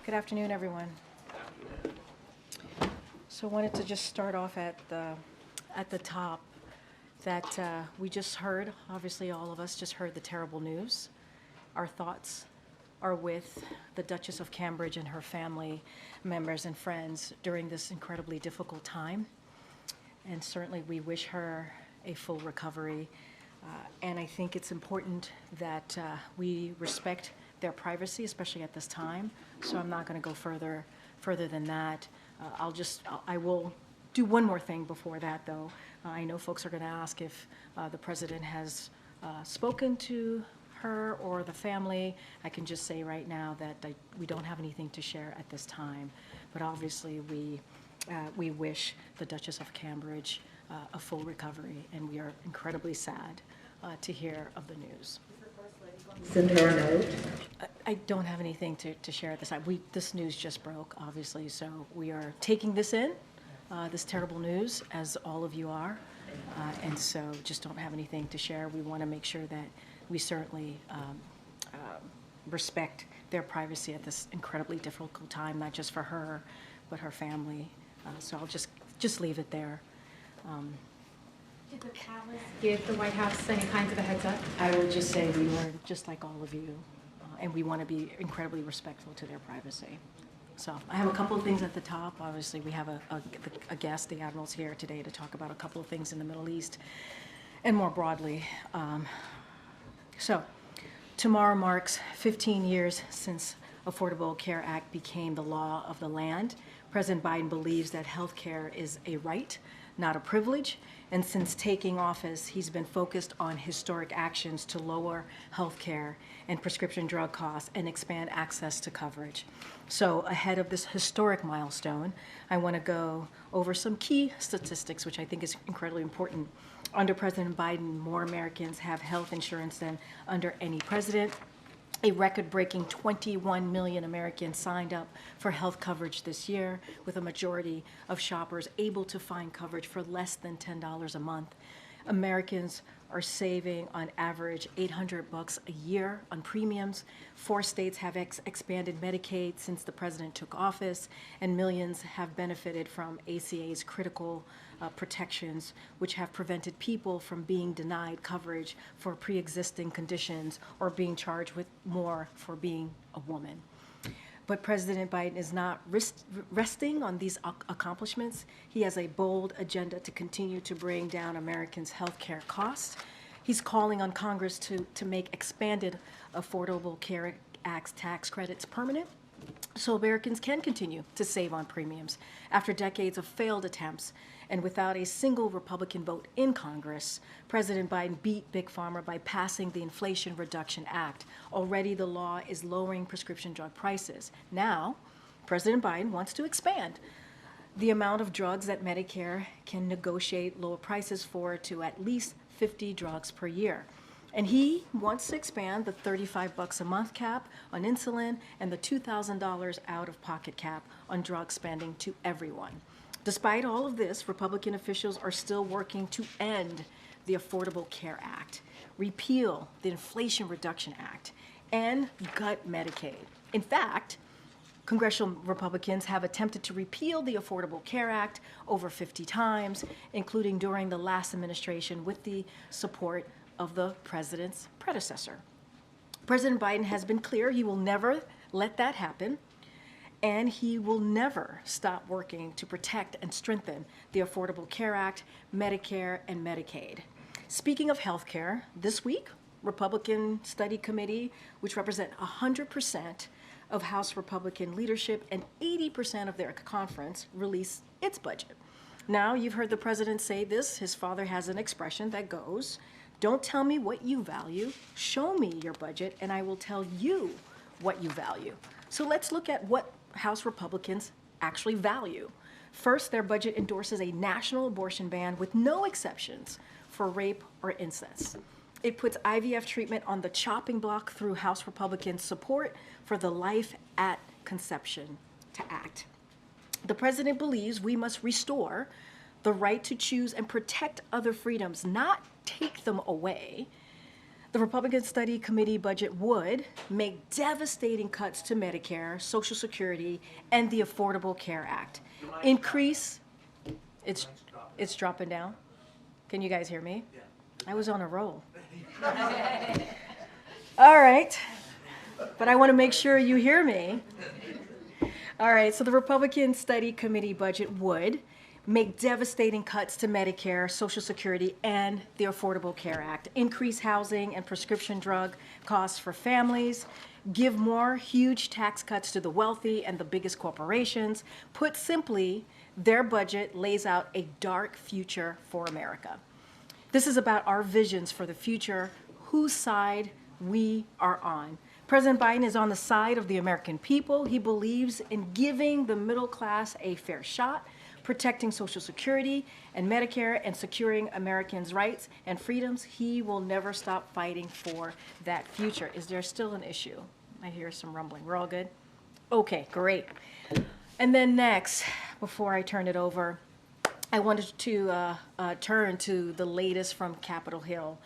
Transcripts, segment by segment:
Good afternoon, everyone. So I wanted to just start off at the top that we just heard. Obviously, all of us just heard the terrible news. Our thoughts are with the Duchess of Cambridge and her family members and friends during this incredibly difficult time. And certainly we wish her a full recovery. And I think it's important that we respect their privacy, especially at this time. So I'm not going to go further than that. I will do one more thing before that, though. I know folks are going to ask if the president has spoken to her or the family. I can just say right now that we don't have anything to share at this time. But obviously, we wish the Duchess of Cambridge a full recovery, and we are incredibly sad to hear of the news. Send her a note. I don't have anything to share at this time. This news just broke, obviously, so we are taking this in, this terrible news, as all of you are, and so just don't have anything to share. We want to make sure that we certainly respect their privacy at this incredibly difficult time, not just for her, but her family. So I'll just leave it there. Did the palace give the White House any kinds of a heads up? I will just say we learned just like all of you, and we want to be incredibly respectful to their privacy. So I have a couple of things at the top. Obviously, we have a guest, the Admiral's here today to talk about a couple of things in the Middle East and more broadly. So tomorrow marks 15 years since Affordable Care Act became the law of the land. President Biden believes that health care is a right, not a privilege. And since taking office, he's been focused on historic actions to lower health care and prescription drug costs and expand access to coverage. So ahead of this historic milestone, I want to go over some key statistics, which I think is incredibly important. Under President Biden, more Americans have health insurance than under any president. A record-breaking 21 million Americans signed up for health coverage this year, with a majority of shoppers able to find coverage for less than $10 a month. Americans are saving on average $800 a year on premiums. 4 states have expanded Medicaid since the president took office, and millions have benefited from ACA's critical protections, which have prevented people from being denied coverage for pre-existing conditions or being charged with more for being a woman. But President Biden is not resting on these accomplishments. He has a bold agenda to continue to bring down Americans' health care costs. He's calling on Congress to make expanded Affordable Care Act tax credits permanent, so Americans can continue to save on premiums. After decades of failed attempts and without a single Republican vote in Congress, President Biden beat Big Pharma by passing the Inflation Reduction Act. Already the law is lowering prescription drug prices. Now, President Biden wants to expand the amount of drugs that Medicare can negotiate lower prices for to at least 50 drugs per year. And he wants to expand the $35 a month cap on insulin and the $2,000 out-of-pocket cap on drug spending to everyone. Despite all of this, Republican officials are still working to end the Affordable Care Act, repeal the Inflation Reduction Act, and gut Medicaid. In fact, congressional Republicans have attempted to repeal the Affordable Care Act over 50 times, including during the last administration with the support of the president's predecessor. President Biden has been clear he will never let that happen, and he will never stop working to protect and strengthen the Affordable Care Act, Medicare, and Medicaid. Speaking of health care, this week, Republican Study Committee, which represent 100% of House Republican leadership and 80% of their conference, released its budget. Now, you've heard the president say this. His father has an expression that goes, "Don't tell me what you value, show me your budget, and I will tell you what you value." So let's look at what House Republicans actually value. First, their budget endorses a national abortion ban with no exceptions for rape or incest. It puts IVF treatment on the chopping block through House Republicans' support for the Life at Conception Act. The president believes we must restore the right to choose and protect other freedoms, not take them away. The Republican Study Committee budget would make devastating cuts to Medicare, Social Security, and the Affordable Care Act. Increase, it's dropping down. Can you guys hear me? I was on a roll. All right, but I want to make sure you hear me. All right, so the Republican Study Committee budget would make devastating cuts to Medicare, Social Security, and the Affordable Care Act, increase housing and prescription drug costs for families, give more huge tax cuts to the wealthy and the biggest corporations. Put simply, their budget lays out a dark future for America. This is about our visions for the future, whose side we are on. President Biden is on the side of the American people. He believes in giving the middle class a fair shot, protecting Social Security and Medicare, and securing Americans' rights and freedoms. He will never stop fighting for that future. Is there still an issue? I hear some rumbling. We're all good? Okay, great. And then next, before I turn it over, I wanted to turn to the latest from Capitol Hill.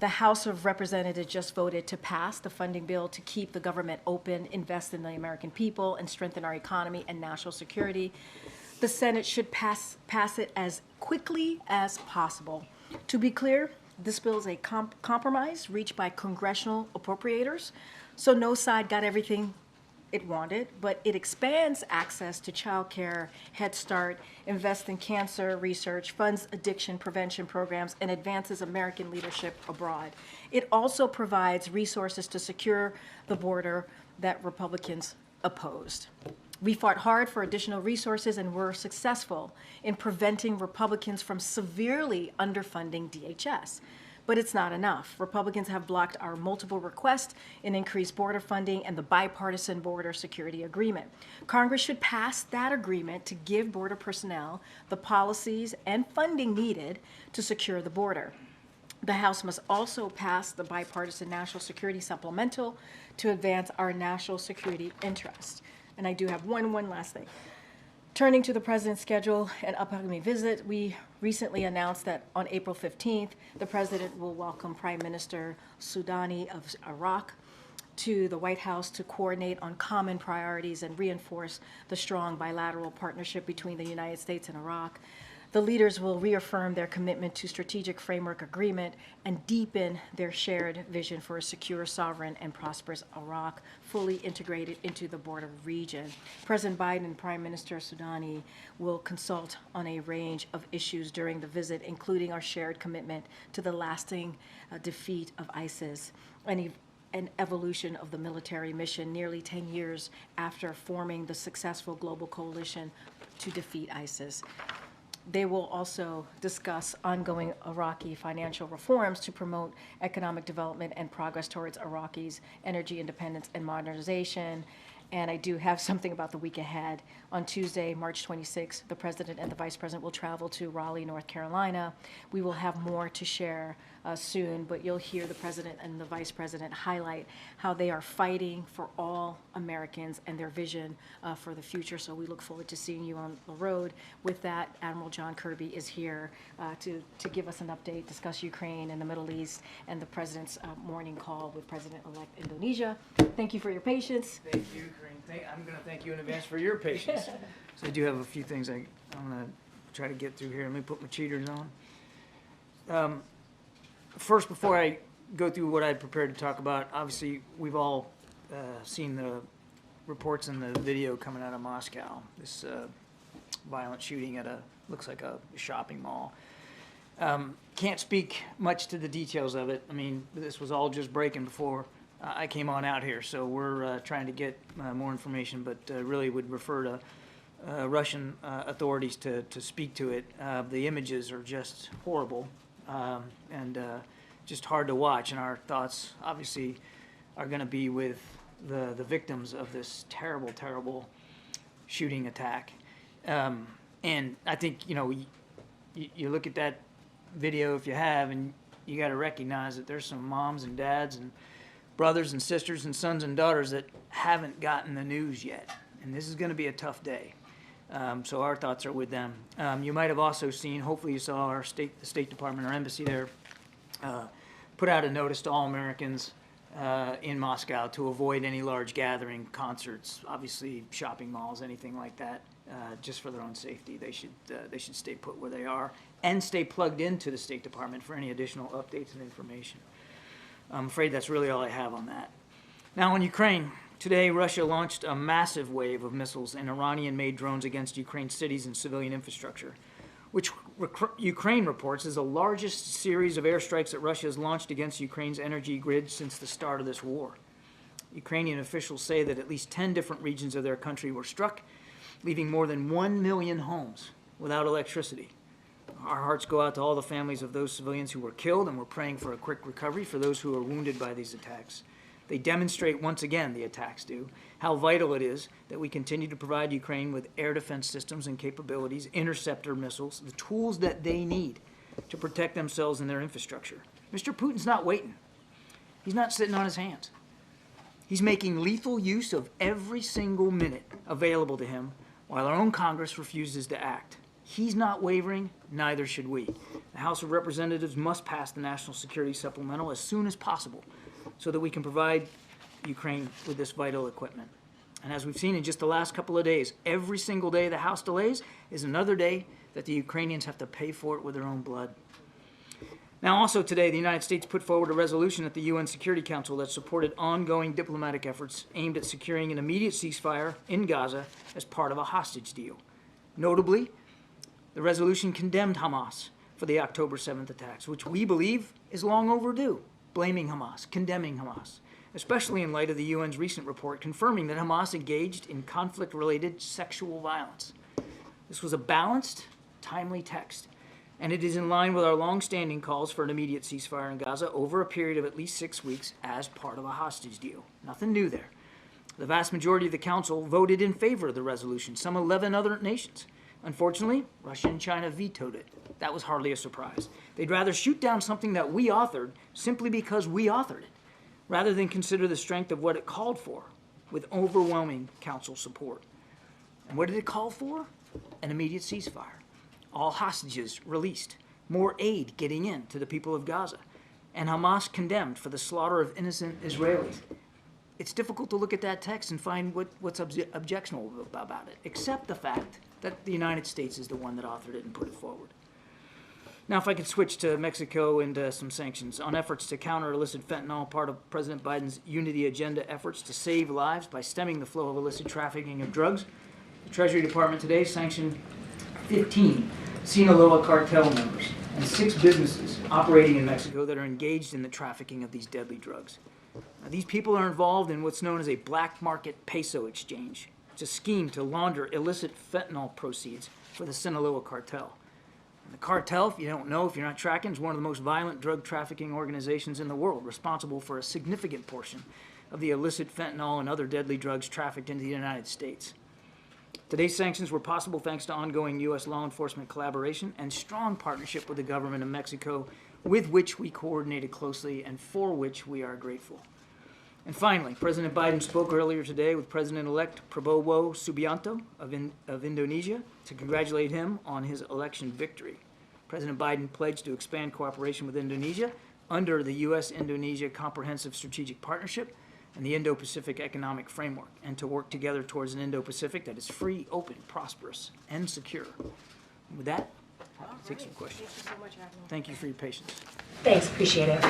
The House of Representatives just voted to pass the funding bill to keep the government open, invest in the American people, and strengthen our economy and national security. The Senate should pass it as quickly as possible. To be clear, this bill is a compromise reached by congressional appropriators, so no side got everything it wanted, but it expands access to child care, Head Start, invests in cancer research, funds addiction prevention programs, and advances American leadership abroad. It also provides resources to secure the border that Republicans opposed. We fought hard for additional resources and were successful in preventing Republicans from severely underfunding DHS. But it's not enough. Republicans have blocked our multiple requests in increased border funding and the bipartisan border security agreement. Congress should pass that agreement to give border personnel the policies and funding needed to secure the border. The House must also pass the bipartisan national security supplemental to advance our national security interests. And I do have one last thing. Turning to the president's schedule and upcoming visit, we recently announced that on April 15th, the president will welcome Prime Minister Soudani of Iraq to the White House to coordinate on common priorities and reinforce the strong bilateral partnership between the United States and Iraq. The leaders will reaffirm their commitment to strategic framework agreement and deepen their shared vision for a secure, sovereign, and prosperous Iraq, fully integrated into the border region. President Biden and Prime Minister Soudani will consult on a range of issues during the visit, including our shared commitment to the lasting defeat of ISIS, an evolution of the military mission nearly 10 years after forming the successful global coalition to defeat ISIS. They will also discuss ongoing Iraqi financial reforms to promote economic development and progress towards Iraqis' energy independence and modernization. And I do have something about the week ahead. On Tuesday, March 26th, the President and the Vice President will travel to Raleigh, North Carolina. We will have more to share soon, but you'll hear the President and the Vice President highlight how they are fighting for all Americans and their vision for the future. So we look forward to seeing you on the road. With that, Admiral John Kirby is here to give us an update, discuss Ukraine and the Middle East, and the President's morning call with President-elect Indonesia. Thank you for your patience. Thank you, Karine. I'm going to thank you in advance for your patience. So I do have a few things I'm going to try to get through here. Let me put my cheaters on. First, before I go through what I prepared to talk about, obviously we've all seen the reports and the video coming out of Moscow. This violent shooting at looks like a shopping mall. Can't speak much to the details of it. I mean, this was all just breaking before I came on out here, so we're trying to get more information, but really would refer to Russian authorities to speak to it. The images are just horrible and just hard to watch, and our thoughts obviously are going to be with the victims of this terrible, terrible shooting attack. And I think, you look at that video if you have, and you got to recognize that there's some moms and dads and brothers and sisters and sons and daughters that haven't gotten the news yet. And this is going to be a tough day. So our thoughts are with them. You might have also seen, hopefully you saw the State Department, our embassy there, put out a notice to all Americans in Moscow to avoid any large gathering, concerts, obviously shopping malls, anything like that, just for their own safety. They should stay put where they are and stay plugged into the State Department for any additional updates and information. I'm afraid that's really all I have on that. Now, in Ukraine, today Russia launched a massive wave of missiles and Iranian-made drones against Ukraine's cities and civilian infrastructure, which Ukraine reports is the largest series of airstrikes that Russia has launched against Ukraine's energy grid since the start of this war. Ukrainian officials say that at least 10 different regions of their country were struck, leaving more than 1 million homes without electricity. Our hearts go out to all the families of those civilians who were killed, and we're praying for a quick recovery for those who are wounded by these attacks. They demonstrate once again, the attacks do, how vital it is that we continue to provide Ukraine with air defense systems and capabilities, interceptor missiles, the tools that they need to protect themselves and their infrastructure. Mr. Putin's not waiting. He's not sitting on his hands. He's making lethal use of every single minute available to him while our own Congress refuses to act. He's not wavering, neither should we. The House of Representatives must pass the National Security Supplemental as soon as possible so that we can provide Ukraine with this vital equipment. And as we've seen in just the last couple of days, every single day the House delays is another day that the Ukrainians have to pay for it with their own blood. Now, also today, the United States put forward a resolution at the UN Security Council that supported ongoing diplomatic efforts aimed at securing an immediate ceasefire in Gaza as part of a hostage deal. Notably, the resolution condemned Hamas for the October 7th attacks, which we believe is long overdue, blaming Hamas, condemning Hamas, especially in light of the UN's recent report confirming that Hamas engaged in conflict-related sexual violence. This was a balanced, timely text, and it is in line with our long-standing calls for an immediate ceasefire in Gaza over a period of at least 6 weeks as part of a hostage deal. Nothing new there. The vast majority of the Council voted in favor of the resolution, some 11 other nations. Unfortunately, Russia and China vetoed it. That was hardly a surprise. They'd rather shoot down something that we authored simply because we authored it, rather than consider the strength of what it called for with overwhelming Council support. And what did it call for? An immediate ceasefire. All hostages released, more aid getting in to the people of Gaza, and Hamas condemned for the slaughter of innocent Israelis. It's difficult to look at that text and find what's objectionable about it, except the fact that the United States is the one that authored it and put it forward. Now, if I could switch to Mexico and some sanctions. On efforts to counter illicit fentanyl, part of President Biden's Unity Agenda efforts to save lives by stemming the flow of illicit trafficking of drugs, the Treasury Department today sanctioned 15 Sinaloa cartel members and 6 businesses operating in Mexico that are engaged in the trafficking of these deadly drugs. Now, these people are involved in what's known as a black market peso exchange. It's a scheme to launder illicit fentanyl proceeds for the Sinaloa cartel. And the cartel, if you don't know, if you're not tracking, is one of the most violent drug trafficking organizations in the world, responsible for a significant portion of the illicit fentanyl and other deadly drugs trafficked into the United States. Today's sanctions were possible thanks to ongoing U.S. law enforcement collaboration and strong partnership with the government of Mexico, with which we coordinated closely and for which we are grateful. And finally, President Biden spoke earlier today with President-elect Prabowo Subianto of Indonesia to congratulate him on his election victory. President Biden pledged to expand cooperation with Indonesia under the U.S.-Indonesia Comprehensive Strategic Partnership and the Indo-Pacific Economic Framework, and to work together towards an Indo-Pacific that is free, open, prosperous, and secure. And with that, I'll take some questions. Thank you so much, Admiral. Thank you for your patience. Thanks, appreciate it.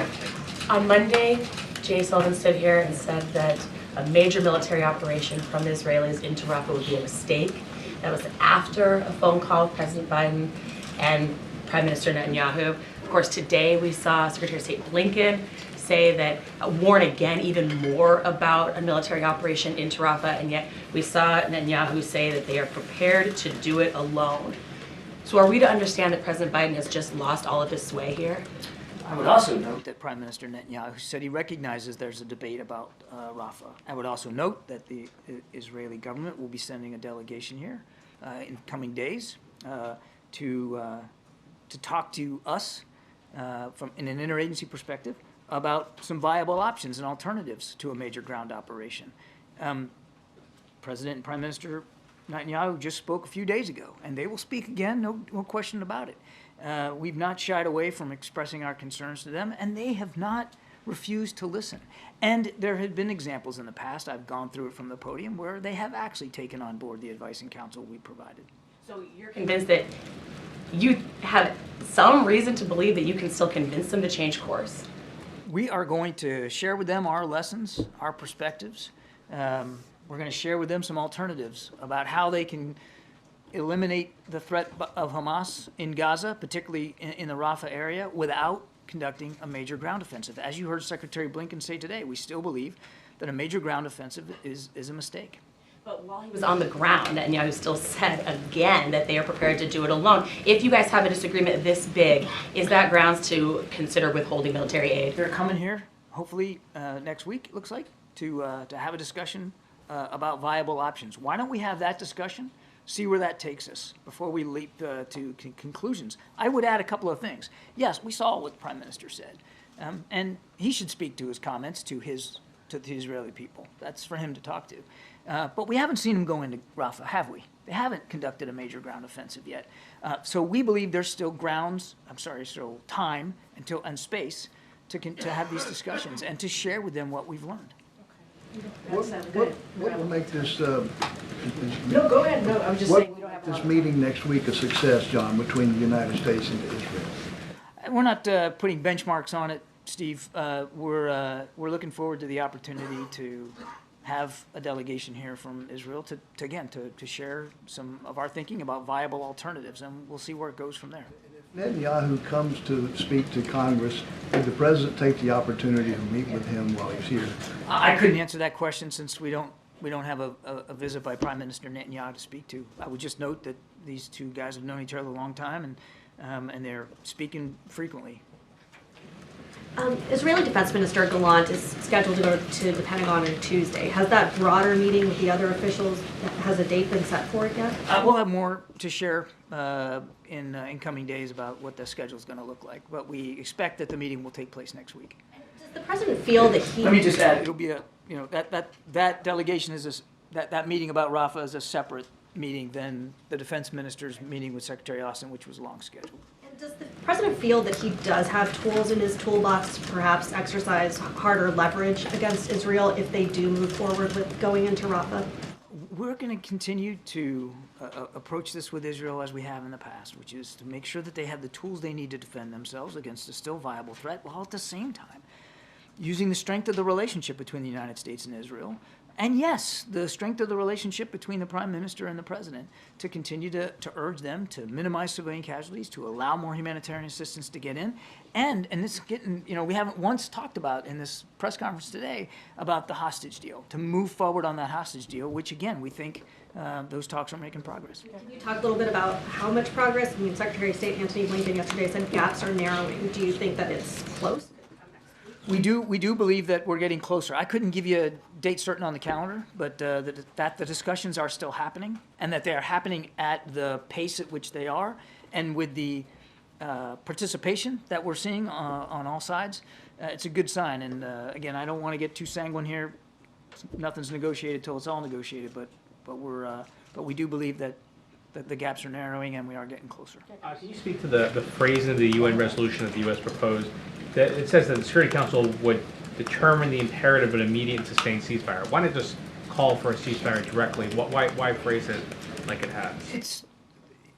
On Monday, Jay Sullivan stood here and said that a major military operation from the Israelis into Rafah would be a mistake. That was after a phone call with President Biden and Prime Minister Netanyahu. Of course, today we saw Secretary of State Blinken say that, warn again even more about a military operation into Rafah, and yet we saw Netanyahu say that they are prepared to do it alone. So are we to understand that President Biden has just lost all of his sway here? I would also note that Prime Minister Netanyahu said he recognizes there's a debate about Rafah. I would also note that the Israeli government will be sending a delegation here in coming days to talk to us from in an interagency perspective about some viable options and alternatives to a major ground operation. President and Prime Minister Netanyahu just spoke a few days ago, and they will speak again, no question about it. We've not shied away from expressing our concerns to them, and they have not refused to listen. And there have been examples in the past, I've gone through it from the podium, where they have actually taken on board the advice and counsel we provided. So you're convinced that you have some reason to believe that you can still convince them to change course? We are going to share with them our lessons, our perspectives. We're going to share with them some alternatives about how they can eliminate the threat of Hamas in Gaza, particularly in the Rafah area, without conducting a major ground offensive. As you heard Secretary Blinken say today, we still believe that a major ground offensive is a mistake. But while he was on the ground, Netanyahu still said again that they are prepared to do it alone. If you guys have a disagreement this big, is that grounds to consider withholding military aid? They're coming here, hopefully next week, it looks like, to have a discussion about viable options. Why don't we have that discussion, see where that takes us before we leap to conclusions? I would add a couple of things. Yes, we saw what the Prime Minister said, and he should speak to his comments to the Israeli people. That's for him to talk to. But we haven't seen him go into Rafah, have we? They haven't conducted a major ground offensive yet. So we believe there's still still time and space to have these discussions and to share with them what we've learned. What will make this, No, go ahead. No, I was just saying we don't have a lot this of meeting next week a success, John, between the United States and Israel? We're not putting benchmarks on it, Steve. We're looking forward to the opportunity to have a delegation here from Israel to share some of our thinking about viable alternatives, and we'll see where it goes from there. If Netanyahu comes to speak to Congress, would the president take the opportunity to meet with him while he's here? I couldn't answer that question since we don't have a visit by Prime Minister Netanyahu to speak to. I would just note that these two guys have known each other a long time, and they're speaking frequently. Israeli Defense Minister Gallant is scheduled to go to the Pentagon on Tuesday. Has that broader meeting with the other officials, has a date been set for it yet? We'll have more to share in coming days about what the schedule is going to look like, but we expect that the meeting will take place next week. Does the president feel that he... Let me just add, it'll be that delegation is that meeting about Rafah is a separate meeting than the defense minister's meeting with Secretary Austin, which was long scheduled. Does the president feel that he does have tools in his toolbox to perhaps exercise harder leverage against Israel if they do move forward with going into Rafah? We're going to continue to approach this with Israel as we have in the past, which is to make sure that they have the tools they need to defend themselves against a still viable threat, while at the same time using the strength of the relationship between the United States and Israel, and yes, the strength of the relationship between the Prime Minister and the President, to continue to urge them to minimize civilian casualties, to allow more humanitarian assistance to get in, and this is getting, we haven't once talked about in this press conference today about the hostage deal, to move forward on that hostage deal, which again, we think those talks are making progress. Can you talk a little bit about how much progress? I mean, Secretary of State Antony Blinken yesterday said gaps are narrowing. Do you think that it's close? We do believe that we're getting closer. I couldn't give you a date certain on the calendar, but that the discussions are still happening, and that they are happening at the pace at which they are, and with the participation that we're seeing on all sides, it's a good sign. And again, I don't want to get too sanguine here. Nothing's negotiated till it's all negotiated, but we do believe that the gaps are narrowing and we are getting closer. Can you speak to the phrasing of the UN resolution that the U.S. proposed? That it says that the Security Council would determine the imperative of an immediate and sustained ceasefire. Why not just call for a ceasefire directly? Why phrase it like it has?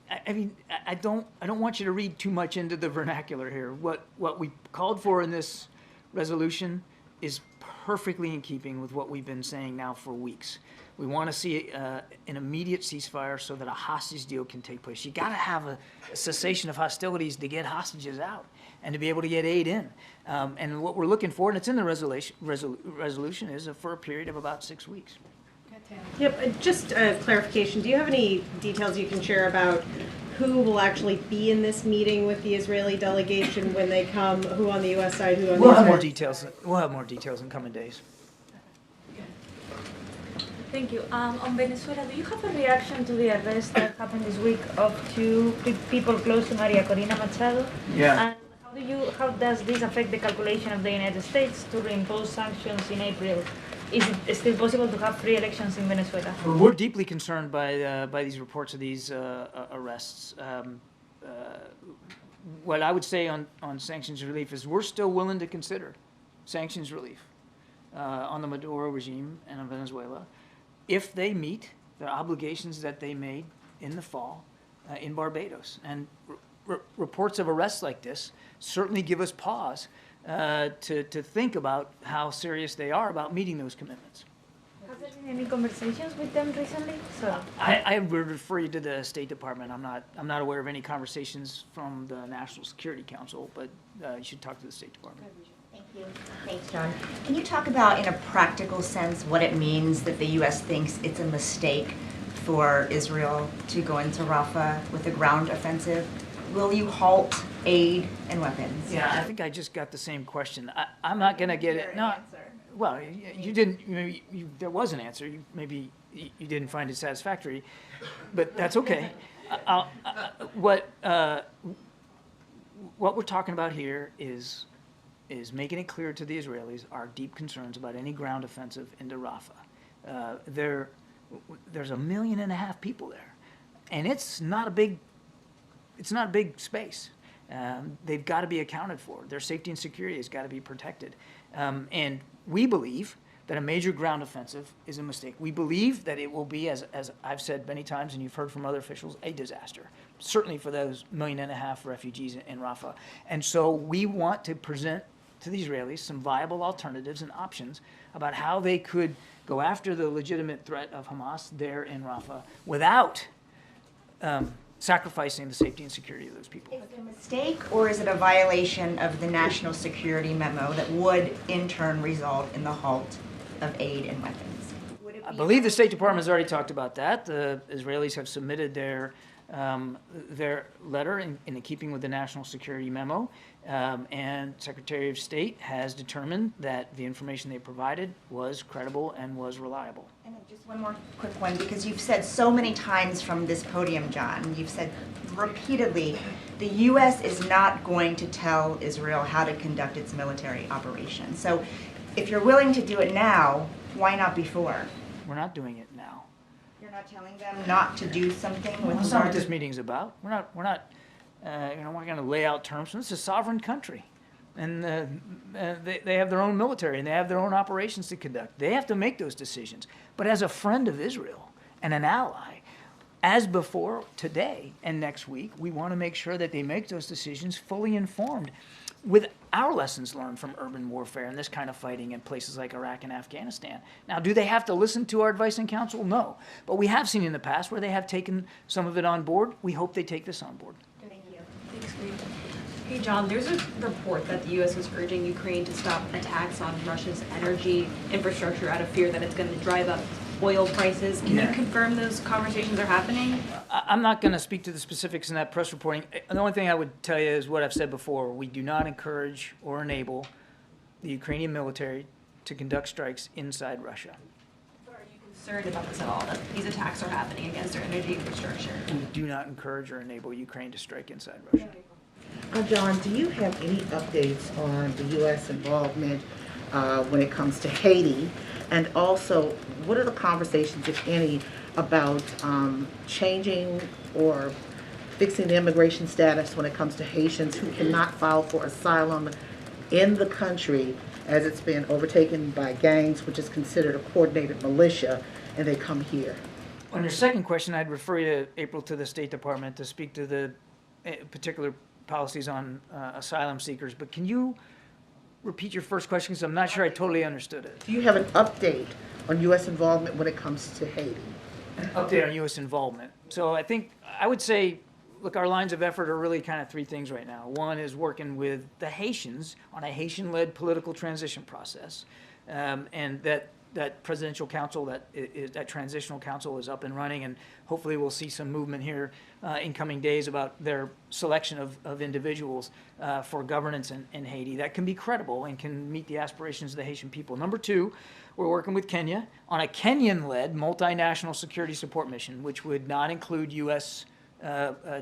I don't want you to read too much into the vernacular here. What we called for in this resolution is perfectly in keeping with what we've been saying now for weeks. We want to see an immediate ceasefire so that a hostage deal can take place. You got to have a cessation of hostilities to get hostages out and to be able to get aid in. And what we're looking for, and it's in the resolution, is for a period of about 6 weeks. Yep, just a clarification. Do you have any details you can share about who will actually be in this meeting with the Israeli delegation when they come? Who on the U.S. side, who on We'll the have more Israeli details. We'll have more details in coming days. Thank you. On Venezuela, do you have a reaction to the arrest that happened this week of two people close to Maria Corina Machado? Yeah. And how does this affect the calculation of the United States to reimpose sanctions in April? Is it still possible to have free elections in Venezuela? We're deeply concerned by these reports of these arrests. what I would say on sanctions relief is we're still willing to consider sanctions relief on the Maduro regime and on Venezuela if they meet the obligations that they made in the fall in Barbados. And reports of arrests like this certainly give us pause to think about how serious they are about meeting those commitments. Has there been any conversations with them recently? So I would refer you to the State Department. I'm not aware of any conversations from the National Security Council, but you should talk to the State Department. Thank you. Thanks, John. Can you talk about, in a practical sense, what it means that the U.S. thinks it's a mistake for Israel to go into Rafah with a ground offensive? Will you halt aid and weapons? Yeah, I think I just got the same question. I'm not going to get it. No, well, you didn't. There was an answer. Maybe you didn't find it satisfactory, but that's okay. What we're talking about here is making it clear to the Israelis our deep concerns about any ground offensive into Rafah. There's 1.5 million people there, and it's not a big space. They've got to be accounted for. Their safety and security has got to be protected. And we believe that a major ground offensive is a mistake. We believe that it will be, as I've said many times and you've heard from other officials, a disaster, certainly for those 1.5 million refugees in Rafah. And so we want to present to the Israelis some viable alternatives and options about how they could go after the legitimate threat of Hamas there in Rafah without sacrificing the safety and security of those people. Is it a mistake, or is it a violation of the national security memo that would in turn result in the halt of aid and weapons? I believe the State Department has already talked about that. The Israelis have submitted their letter in keeping with the national security memo, and Secretary of State has determined that the information they provided was credible and was reliable. And then just one more quick one, because you've said so many times from this podium, John, you've said repeatedly, the U.S. is not going to tell Israel how to conduct its military operation. So if you're willing to do it now, why not before? We're not doing it now. You're not telling them not to do something with That's not what regard this to... meeting's about. We're not we're going to lay out terms. This is a sovereign country, and they have their own military and they have their own operations to conduct. They have to make those decisions. But as a friend of Israel and an ally, as before today and next week, we want to make sure that they make those decisions fully informed with our lessons learned from urban warfare and this kind of fighting in places like Iraq and Afghanistan. Now, do they have to listen to our advice and counsel? No. But we have seen in the past where they have taken some of it on board. We hope they take this on board. Thank you. Thanks, Karine. Hey, John, there's a report that the U.S. is urging Ukraine to stop attacks on Russia's energy infrastructure out of fear that it's going to drive up oil prices. Can you confirm those conversations are happening? I'm not going to speak to the specifics in that press reporting. The only thing I would tell you is what I've said before. We do not encourage or enable the Ukrainian military to conduct strikes inside Russia. But are you concerned about this at all, that these attacks are happening against their energy infrastructure? We do not encourage or enable Ukraine to strike inside Russia. John, do you have any updates on the U.S. involvement when it comes to Haiti? And also, what are the conversations, if any, about changing or fixing the immigration status when it comes to Haitians who cannot file for asylum in the country as it's been overtaken by gangs, which is considered a coordinated militia, and they come here? On your second question, I'd refer you, April, to the State Department to speak to the particular policies on asylum seekers. But can you repeat your first question, because I'm not sure I totally understood it. Do you have an update on U.S. involvement when it comes to Haiti? Update on U.S. involvement. So I would say, look, our lines of effort are really kind of three things right now. One is working with the Haitians on a Haitian-led political transition process, and that presidential council, that transitional council is up and running, and hopefully we'll see some movement here in coming days about their selection of individuals for governance in Haiti that can be credible and can meet the aspirations of the Haitian people. Number two, we're working with Kenya on a Kenyan-led multinational security support mission, which would not include U.S.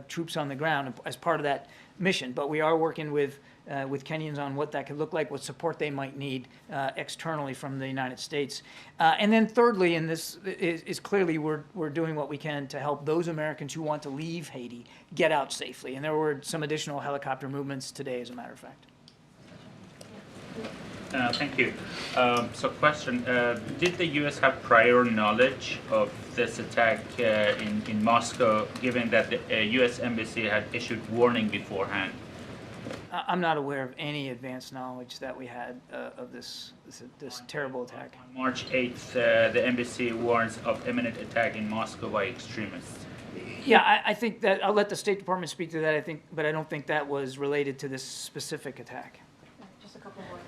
troops on the ground as part of that mission. But we are working with Kenyans on what that could look like, what support they might need externally from the United States. And then thirdly, and this is clearly we're doing what we can to help those Americans who want to leave Haiti get out safely. And there were some additional helicopter movements today, as a matter of fact. Thank you. So question, did the U.S. have prior knowledge of this attack in Moscow, given that the U.S. Embassy had issued warning beforehand? I'm not aware of any advanced knowledge that we had of this terrible attack. On March 8th, the embassy warns of imminent attack in Moscow by extremists. Yeah, I think that, I'll let the State Department speak to that, but I don't think that was related to this specific attack. Just a couple more.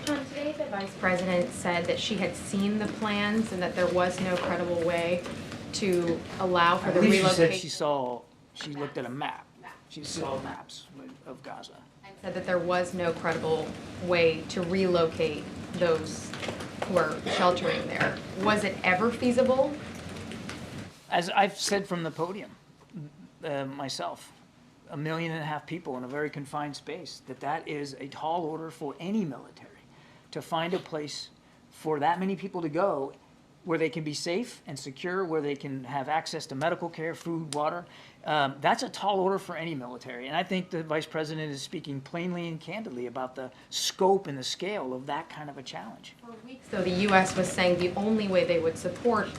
John, today the Vice President said that she had seen the plans and that there was no credible way to allow for the relocation. She looked at a map. She saw maps of Gaza. And said that there was no credible way to relocate those who are sheltering there. Was it ever feasible? As I've said from the podium myself, 1.5 million people in a very confined space, that is a tall order for any military to find a place for that many people to go where they can be safe and secure, where they can have access to medical care, food, water. That's a tall order for any military. And I think the Vice President is speaking plainly and candidly about the scope and the scale of that kind of a challenge. For weeks, though, the U.S. was saying the only way they would support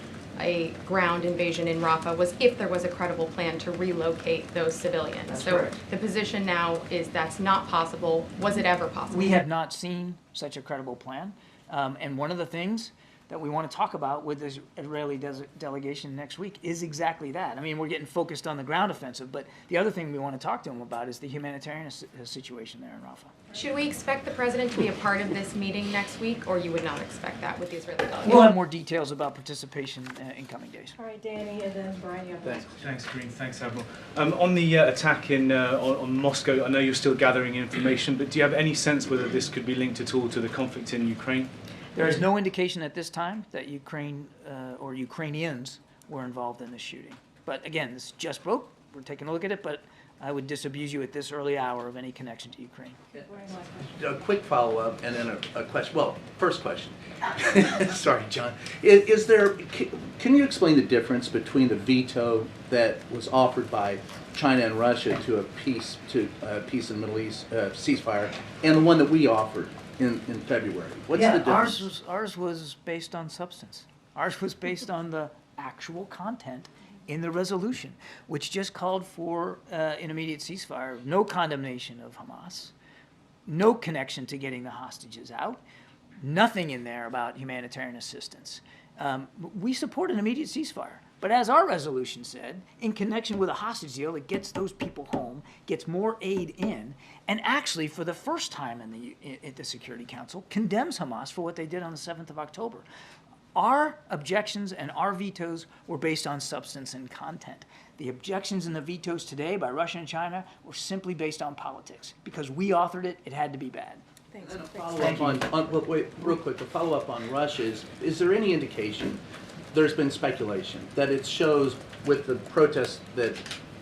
a ground invasion in Rafah was if there was a credible plan to relocate those civilians. That's so correct. The position now is that's not possible. Was it ever possible? We have not seen such a credible plan. And one of the things that we want to talk about with the Israeli delegation next week is exactly that. I mean, we're getting focused on the ground offensive, but the other thing we want to talk to them about is the humanitarian situation there in Rafah. Should we expect the president to be a part of this meeting next week, or you would not expect that with the Israeli delegation? We'll have more details about participation in coming days. All right, Danny, and then Brian, you have the next question. Thanks, Karine. Thanks, Admiral. On the attack on Moscow, I know you're still gathering information, but do you have any sense whether this could be linked at all to the conflict in Ukraine? There is no indication at this time that Ukraine or Ukrainians were involved in the shooting. But again, this just broke. We're taking a look at it, but I would disabuse you at this early hour of any connection to Ukraine. A quick follow-up and then a question. Well, first question. Sorry, John. Is there? Can you explain the difference between the veto that was offered by China and Russia to a peace in the Middle East ceasefire and the one that we offered in February? What's the difference? Ours was based on substance. Ours was based on the actual content in the resolution, which just called for an immediate ceasefire, no condemnation of Hamas, no connection to getting the hostages out, nothing in there about humanitarian assistance. We support an immediate ceasefire. But as our resolution said, in connection with a hostage deal that gets those people home, gets more aid in, and actually for the first time at the Security Council, condemns Hamas for what they did on the 7th of October. Our objections and our vetoes were based on substance and content. The objections and the vetoes today by Russia and China were simply based on politics. Because we authored it, it had to be bad. Thanks. And a follow-up wait, real quick, a follow-up on Russia is there any indication, there's been speculation, that it shows with the protest that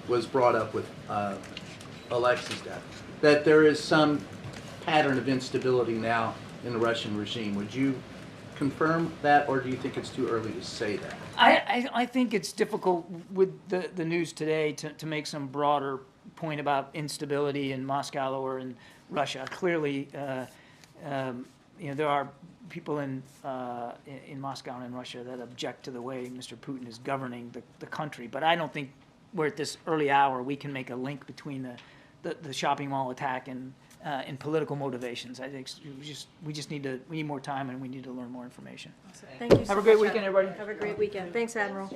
was brought up with Alexei's death, that there is some pattern of instability now in the Russian regime? Would you confirm that, or do you think it's too early to say that? I think it's difficult with the news today to make some broader point about instability in Moscow or in Russia. Clearly, there are people in Moscow and in Russia that object to the way Mr. Putin is governing the country. But I don't think we're at this early hour we can make a link between the shopping mall attack and political motivations. I think we need more time and we need to learn more information. Thank you so Have a great much, weekend, everybody. Have a great weekend. Thanks, Admiral.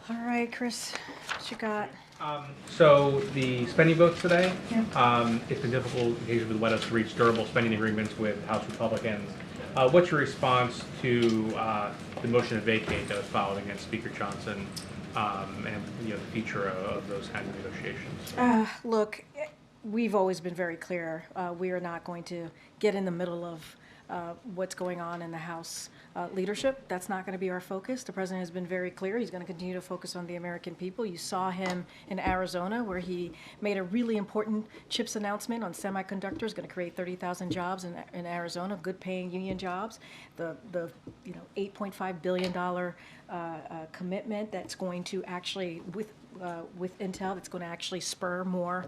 All right, Chris, what you got? So the spending votes today, it's been difficult occasionally with the White House to reach durable spending agreements with House Republicans. What's your response to the motion to vacate that was filed against Speaker Johnson and the future of those kinds of negotiations? Look, we've always been very clear. We are not going to get in the middle of what's going on in the House leadership. That's not going to be our focus. The president has been very clear. He's going to continue to focus on the American people. You saw him in Arizona, where he made a really important CHIPS announcement on semiconductors, going to create 30,000 jobs in Arizona, good-paying union jobs. The $8.5 billion commitment that's going to actually, with Intel, that's going to actually spur more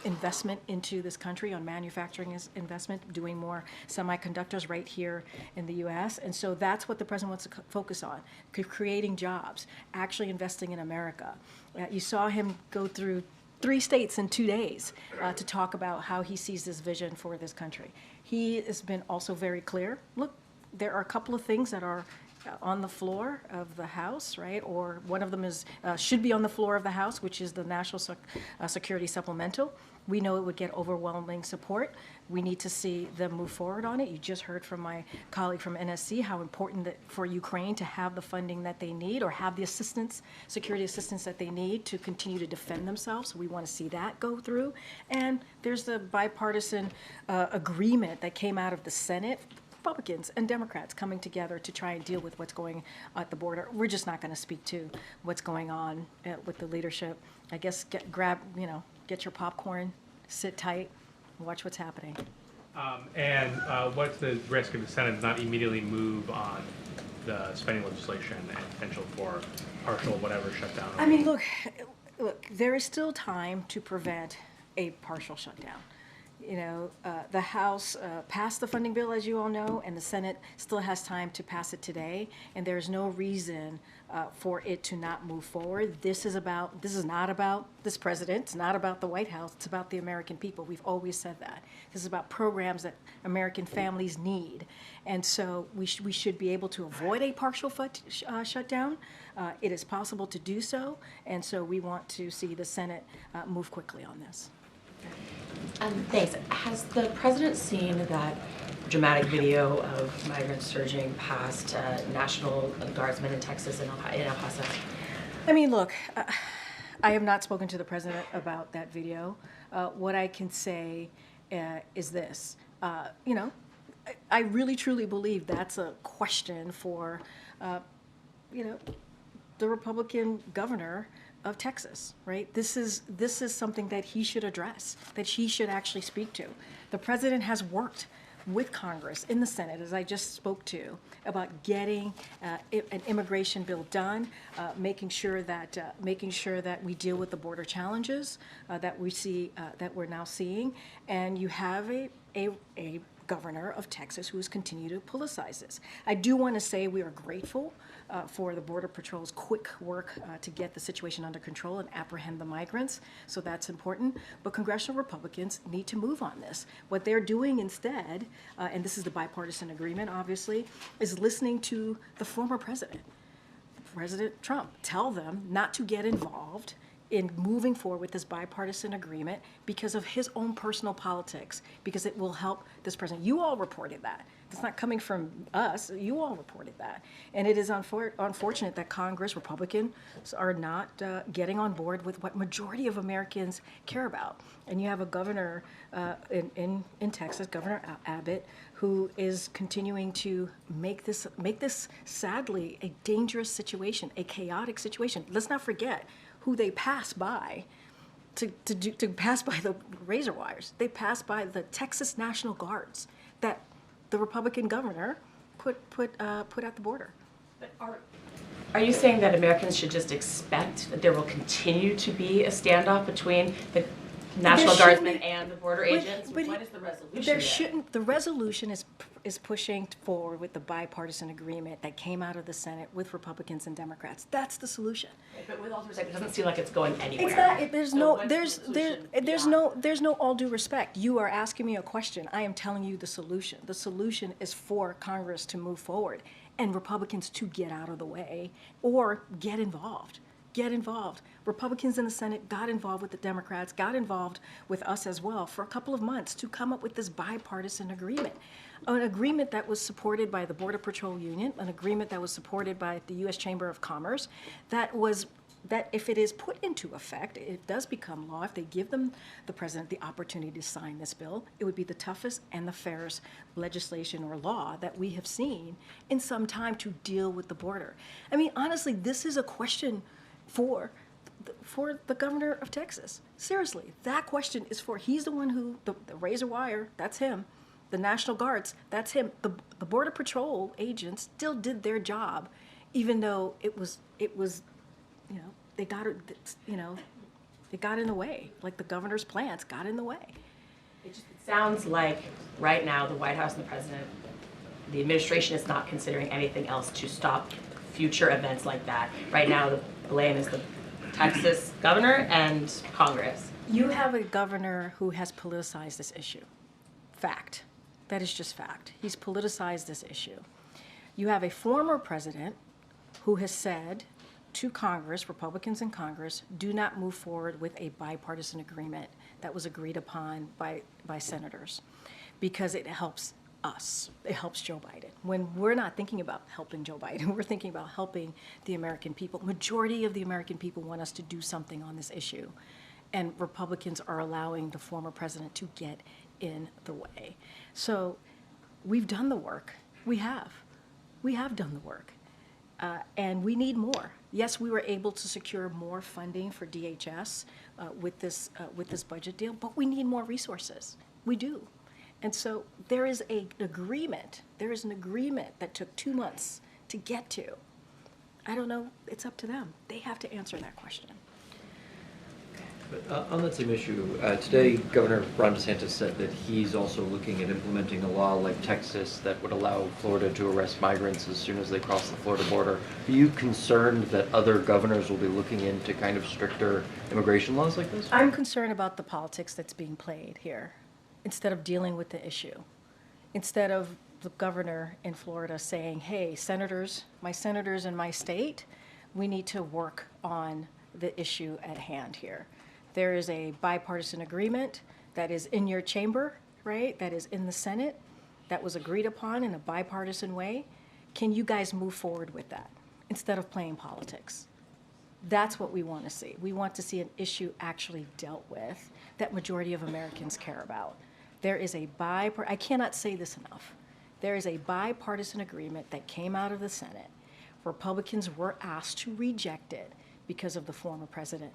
investment into this country on manufacturing investment, doing more semiconductors right here in the U.S. And so that's what the president wants to focus on, creating jobs, actually investing in America. You saw him go through 3 states in 2 days to talk about how he sees this vision for this country. He has been also very clear. Look, there are a couple of things that are on the floor of the House, right? Or one of them is should be on the floor of the House, which is the National Security Supplemental. We know it would get overwhelming support. We need to see them move forward on it. You just heard from my colleague from NSC how important that for Ukraine to have the funding that they need, or have the assistance, security assistance that they need to continue to defend themselves. So we want to see that go through. And there's the bipartisan agreement that came out of the Senate. Republicans and Democrats coming together to try and deal with what's going at the border. We're just not going to speak to what's going on with the leadership. I guess get your popcorn, sit tight, watch what's happening. What's the risk if the Senate does not immediately move on the spending legislation and potential for partial whatever shutdown? I mean, look, there is still time to prevent a partial shutdown. The House passed the funding bill, as you all know, and the Senate still has time to pass it today, and there's no reason for it to not move forward. This is not about this president, it's not about the White House, it's about the American people. We've always said that. This is about programs that American families need, and so we should be able to avoid a partial shutdown. It is possible to do so, and so we want to see the Senate move quickly on this. Thanks. Has the president seen that dramatic video of migrants surging past National Guardsmen in Texas and in El Paso? I mean, look, I have not spoken to the president about that video. What I can say is this. I really, truly believe that's a question for, the Republican governor of Texas, right? This is something that he should address, that he should actually speak to. The president has worked with Congress in the Senate, as I just spoke to, about getting an immigration bill done, making sure that we deal with the border challenges that we're now seeing, and you have a governor of Texas who has continued to politicize this. I do want to say we are grateful for the Border Patrol's quick work to get the situation under control and apprehend the migrants, so that's important. But congressional Republicans need to move on this. What they're doing instead, and this is the bipartisan agreement, obviously, is listening to the former president, President Trump, tell them not to get involved in moving forward with this bipartisan agreement because of his own personal politics, because it will help this president. You all reported that. It's not coming from us. You all reported that. And it is unfortunate that Congress, Republicans, are not getting on board with what majority of Americans care about. And you have a governor in Texas, Governor Abbott, who is continuing to make this sadly a dangerous situation, a chaotic situation. Let's not forget who they pass by to pass by the razor wires. They pass by the Texas National Guards that the Republican governor put at the border. Are you saying that Americans should just expect that there will continue to be a standoff between the National Guardsmen and the border agents? What is the resolution? There shouldn't. The resolution is pushing forward with the bipartisan agreement that came out of the Senate with Republicans and Democrats. That's the solution. But with all due respect, it doesn't seem like it's going anywhere. It's not. There's no all due respect. You are asking me a question. I am telling you the solution. The solution is for Congress to move forward and Republicans to get out of the way or get involved. Get involved. Republicans in the Senate got involved with the Democrats, got involved with us as well for a couple of months to come up with this bipartisan agreement. An agreement that was supported by the Border Patrol Union, an agreement that was supported by the U.S. Chamber of Commerce, that was that if it is put into effect, it does become law, if they give the president the opportunity to sign this bill, it would be the toughest and the fairest legislation or law that we have seen in some time to deal with the border. I mean, honestly, this is a question for the governor of Texas. Seriously, that question is for, he's the one who, the razor wire, that's him. The National Guards, that's him. The Border Patrol agents still did their job, even though it was, they got it, it got in the way. Like the governor's plans got in the way. It sounds like right now the White House and the president, the administration is not considering anything else to stop future events like that. Right now, the blame is the Texas governor and Congress. You have a governor who has politicized this issue. Fact. That is just fact. He's politicized this issue. You have a former president who has said to Congress, Republicans in Congress, do not move forward with a bipartisan agreement that was agreed upon by senators because it helps us. It helps Joe Biden. When we're not thinking about helping Joe Biden, we're thinking about helping the American people. Majority of the American people want us to do something on this issue. And Republicans are allowing the former president to get in the way. So we've done the work. We have. We have done the work. And we need more. Yes, we were able to secure more funding for DHS with this budget deal, but we need more resources. We do. And so there is an agreement. There is an agreement that took 2 months to get to. I don't know. It's up to them. They have to answer that question. But on that same issue, today Governor Ron DeSantis said that he's also looking at implementing a law like Texas that would allow Florida to arrest migrants as soon as they cross the Florida border. Are you concerned that other governors will be looking into kind of stricter immigration laws like this? I'm concerned about the politics that's being played here instead of dealing with the issue. Instead of the governor in Florida saying, hey, senators, my senators in my state, we need to work on the issue at hand here. There is a bipartisan agreement that is in your chamber, right? That is in the Senate, that was agreed upon in a bipartisan way. Can you guys move forward with that instead of playing politics? That's what we want to see. We want to see an issue actually dealt with that majority of Americans care about. There is a I cannot say this enough. There is a bipartisan agreement that came out of the Senate. Republicans were asked to reject it because of the former president,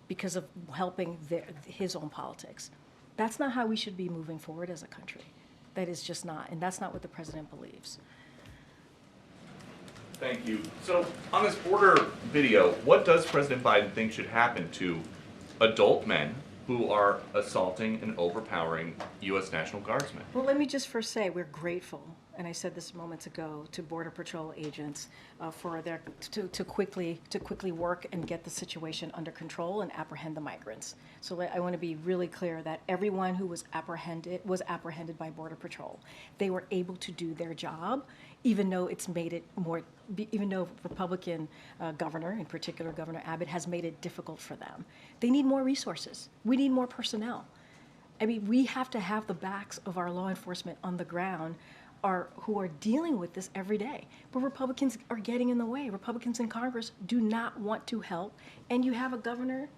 because of helping his own politics. That's not how we should be moving forward as a country. That is just not, and that's not what the president believes. Thank you. So on this border video, what does President Biden think should happen to adult men who are assaulting and overpowering U.S. National Guardsmen? Well, let me just first say we're grateful, and I said this moments ago, to Border Patrol agents for their to quickly work and get the situation under control and apprehend the migrants. So I want to be really clear that everyone who was apprehended by Border Patrol. They were able to do their job, even though it's made it more. Even though Republican governor, in particular Governor Abbott, has made it difficult for them. They need more resources. We need more personnel. I mean, we have to have the backs of our law enforcement on the ground who are dealing with this every day. But Republicans are getting in the way. Republicans in Congress do not want to help. And you have a Governor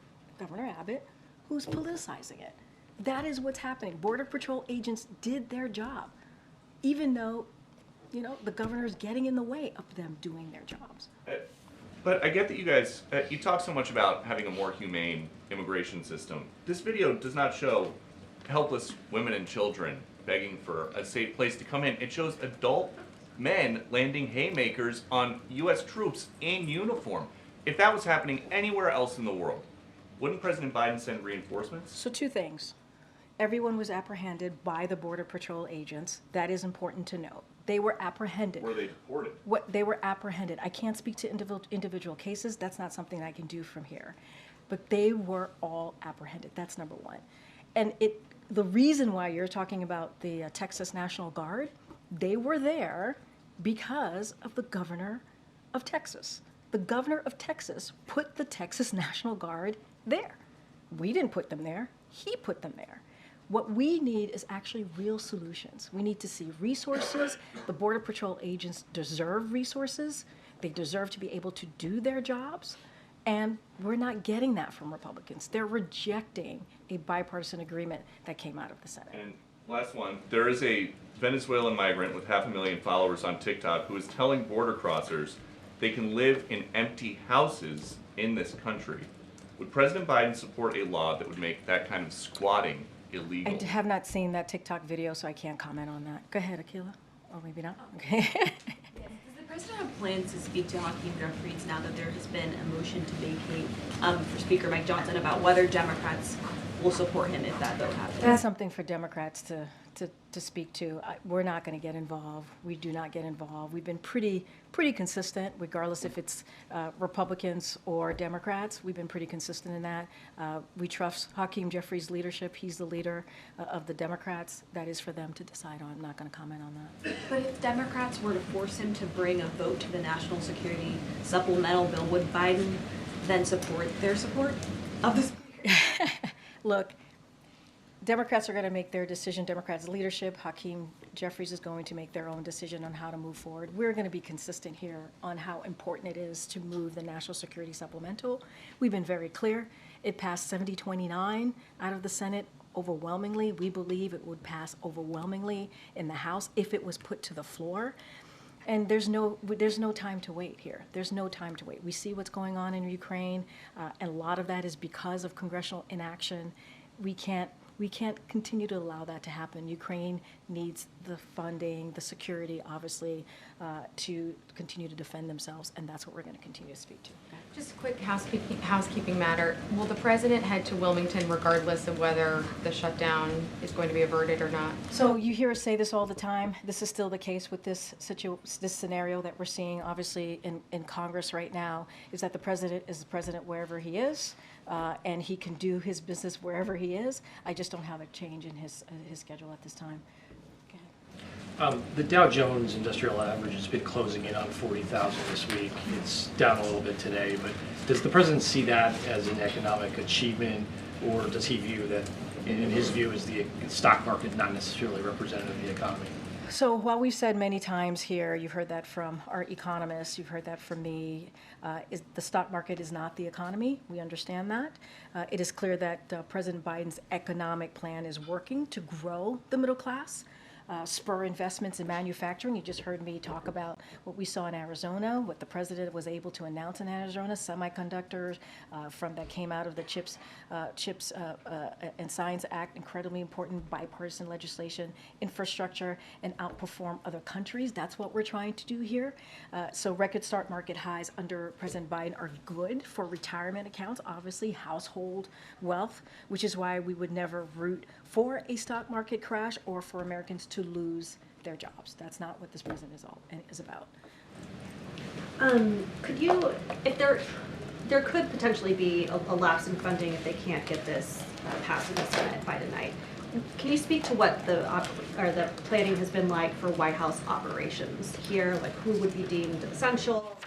Abbott, who's politicizing it. That is what's happening. Border Patrol agents did their job, even though the governor's getting in the way of them doing their jobs. But I get that you guys, you talk so much about having a more humane immigration system. This video does not show helpless women and children begging for a safe place to come in. It shows adult men landing haymakers on U.S. troops in uniform. If that was happening anywhere else in the world, wouldn't President Biden send reinforcements? So 2 things. Everyone was apprehended by the Border Patrol agents. That is important to note. They were apprehended. Were they deported? They were apprehended. I can't speak to individual cases. That's not something I can do from here. But they were all apprehended. That's number 1. And the reason why you're talking about the Texas National Guard, they were there because of the governor of Texas. The governor of Texas put the Texas National Guard there. We didn't put them there. He put them there. What we need is actually real solutions. We need to see resources. The Border Patrol agents deserve resources. They deserve to be able to do their jobs. And we're not getting that from Republicans. They're rejecting a bipartisan agreement that came out of the Senate. And last one, there is a Venezuelan migrant with 500,000 followers on TikTok who is telling border crossers they can live in empty houses in this country. Would President Biden support a law that would make that kind of squatting illegal? I have not seen that TikTok video, so I can't comment on that. Go ahead, Akilah. Or maybe not. Okay. Does the president have plans to speak to Hakeem Jeffries now that there has been a motion to vacate for Speaker Mike Johnson about whether Democrats will support him if that vote happens? That's something for Democrats to speak to. We're not going to get involved. We do not get involved. We've been pretty consistent, regardless if it's Republicans or Democrats. We've been pretty consistent in that. We trust Hakeem Jeffries' leadership. He's the leader of the Democrats. That is for them to decide on. I'm not going to comment on that. But if Democrats were to force him to bring a vote to the national security supplemental bill, would Biden then support their support of this? Look, Democrats are going to make their decision. Democrats' leadership, Hakeem Jeffries is going to make their own decision on how to move forward. We're going to be consistent here on how important it is to move the national security supplemental. We've been very clear. It passed 70-29 out of the Senate overwhelmingly. We believe it would pass overwhelmingly in the House if it was put to the floor. And there's no time to wait here. There's no time to wait. We see what's going on in Ukraine, and a lot of that is because of congressional inaction. We can't continue to allow that to happen. Ukraine needs the funding, the security, obviously, to continue to defend themselves, and that's what we're going to continue to speak to. Just a quick housekeeping matter. Will the president head to Wilmington regardless of whether the shutdown is going to be averted or not? So you hear us say this all the time. This is still the case with this scenario that we're seeing, obviously, in Congress right now, is that the president is the president wherever he is, and he can do his business wherever he is. I just don't have a change in his schedule at this time. The Dow Jones Industrial Average has been closing in on 40,000 this week. It's down a little bit today, but does the president see that as an economic achievement, or does he view that, in his view, is the stock market not necessarily representative of the economy? So while we've said many times here, you've heard that from our economists, you've heard that from me, the stock market is not the economy. We understand that. It is clear that President Biden's economic plan is working to grow the middle class. Spur investments in manufacturing. You just heard me talk about what we saw in Arizona, what the president was able to announce in Arizona, semiconductors that came out of the CHIPS and Science Act, incredibly important bipartisan legislation, infrastructure, and outperform other countries. That's what we're trying to do here. So record start market highs under President Biden are good for retirement accounts, obviously household wealth, which is why we would never root for a stock market crash or for Americans to lose their jobs. That's not what this president is about. Could you, if there could potentially be a lapse in funding if they can't get this passed in the Senate by tonight, can you speak to what the planning has been like for White House operations here? Like, who would be deemed essential?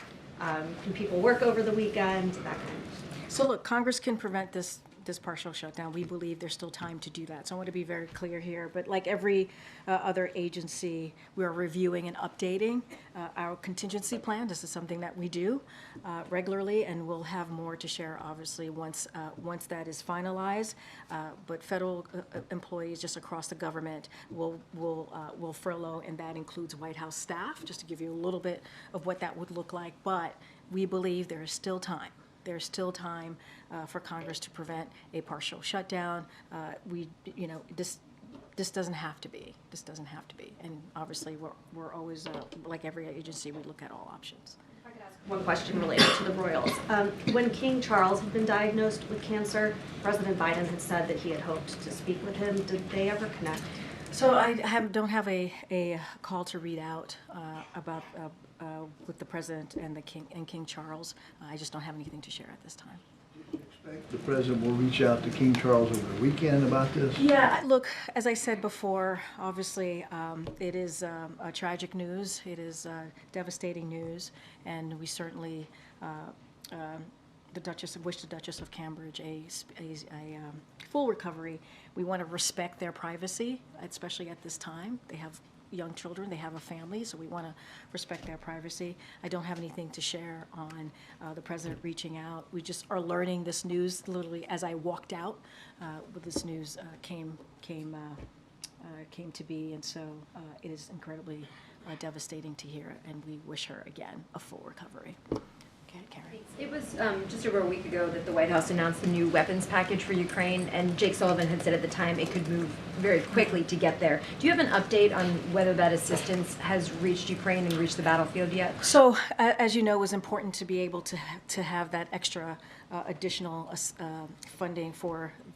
Can people work over the weekend? That kind of. So look, Congress can prevent this partial shutdown. We believe there's still time to do that. So I want to be very clear here. But like every other agency, we are reviewing and updating our contingency plan. This is something that we do regularly, and we'll have more to share, obviously, once that is finalized. But federal employees just across the government will furlough, and that includes White House staff, just to give you a little bit of what that would look like. But we believe there is still time. There's still time for Congress to prevent a partial shutdown. This doesn't have to be. This doesn't have to be. And obviously, we're always, like every agency, we look at all options. If I could ask one question related to the royals. When King Charles had been diagnosed with cancer, President Biden had said that he had hoped to speak with him. Did they ever connect? So I don't have a call to read out about with the president and King Charles. I just don't have anything to share at this time. The president will reach out to King Charles over the weekend about this? Yeah, look, as I said before, obviously it is a tragic news. It is devastating news, and we certainly wish the Duchess of Cambridge a full recovery. We want to respect their privacy, especially at this time. They have young children, they have a family, so we want to respect their privacy. I don't have anything to share on the president reaching out. We just are learning this news literally as I walked out. This news came to be, and so it is incredibly devastating to hear, and we wish her again a full recovery. Okay, Karine. It was just over a week ago that the White House announced the new weapons package for Ukraine, and Jake Sullivan had said at the time it could move very quickly to get there. Do you have an update on whether that assistance has reached Ukraine and reached the battlefield yet? So, as you know, it was important to be able to have that extra additional funding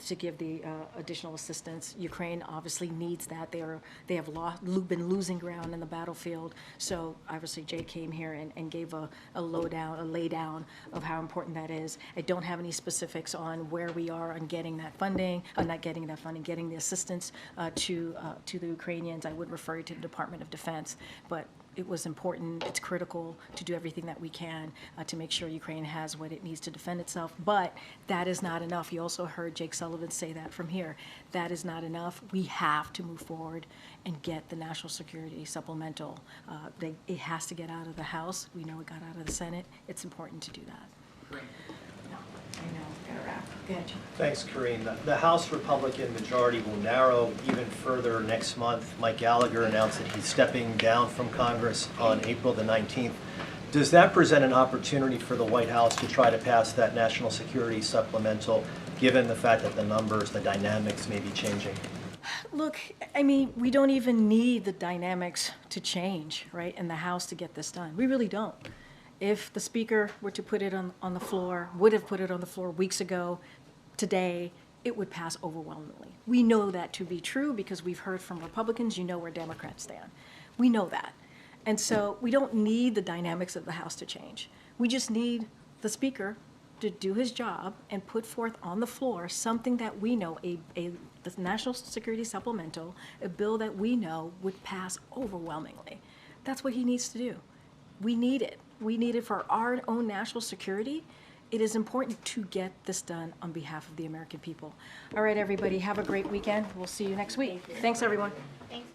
to give the additional assistance. Ukraine obviously needs that. They have been losing ground in the battlefield. So obviously Jay came here and gave a laydown of how important that is. I don't have any specifics on where we are on getting that funding, not getting that funding, getting the assistance to the Ukrainians. I would refer you to the Department of Defense, but it was important, it's critical to do everything that we can to make sure Ukraine has what it needs to defend itself. But that is not enough. You also heard Jake Sullivan say that from here. That is not enough. We have to move forward and get the national security supplemental. It has to get out of the House. We know it got out of the Senate. It's important to do that. I know, gotta wrap. Go ahead, John. Thanks, Karine. The House Republican majority will narrow even further next month. Mike Gallagher announced that he's stepping down from Congress on April the 19th. Does that present an opportunity for the White House to try to pass that national security supplemental, given the fact that the numbers, the dynamics may be changing? Look, I mean, we don't even need the dynamics to change, right, in the House to get this done. We really don't. If the Speaker were to put it on the floor, would have put it on the floor weeks ago, today, it would pass overwhelmingly. We know that to be true because we've heard from Republicans, you know where Democrats stand. We know that. And so we don't need the dynamics of the House to change. We just need the Speaker to do his job and put forth on the floor something that we know, the National Security Supplemental, a bill that we know would pass overwhelmingly. That's what he needs to do. We need it. We need it for our own national security. It is important to get this done on behalf of the American people. All right, everybody, have a great weekend. We'll see you next week. Thanks, everyone. Thanks.